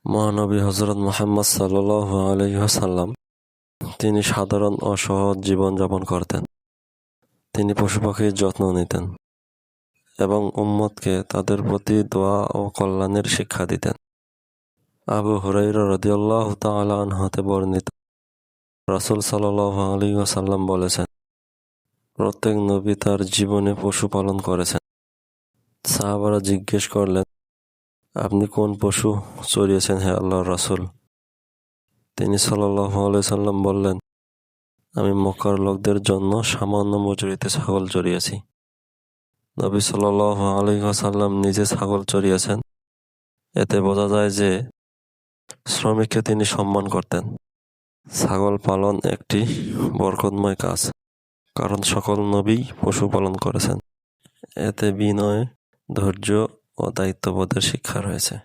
মহানবী হযরত মুহাম্মদ সাল্লাল্লাহু আলাইহি ওয়াসাল্লাম তিনি সাধারণ ও সহজ জীবনযাপন করতেন। তিনি পশুপাখির যত্ন নিতেন এবং উম্মতকে তাদের প্রতি দোয়া ও কল্যাণের শিক্ষা দিতেন। আবু হুরায়রা রাদিয়াল্লাহু তাআলা আনহু হতে বর্ণিত, রাসূল সাল্লাল্লাহু আলাইহি ওয়াসাল্লাম বলেছেন, প্রত্যেক নবী তার জীবনে পশু পালন করেছেন। সাহাবারা জিজ্ঞেস করলেন, আপনি কোন পশু চড়িয়েছেন হে আল্লাহর রাসূল? তিনি সাল্লাল্লাহু আলাইহি সাল্লাম বললেন, আমি মক্কার লোকদের জন্য সামান্য মজুরিতে ছাগল চড়িয়েছি। নবী সাল্লাল্লাহু আলাইহি ওয়াসাল্লাম নিজে ছাগল চড়িয়েছেন। এতে বোঝা যায় যে শ্রমিককে তিনি সম্মান করতেন। ছাগল পালন একটি বরকতময় কাজ, কারণ সকল নবী পশু পালন করেছেন। এতে বিনয়, ধৈর্য ও দায়িত্ববোধের শিক্ষা রয়েছে।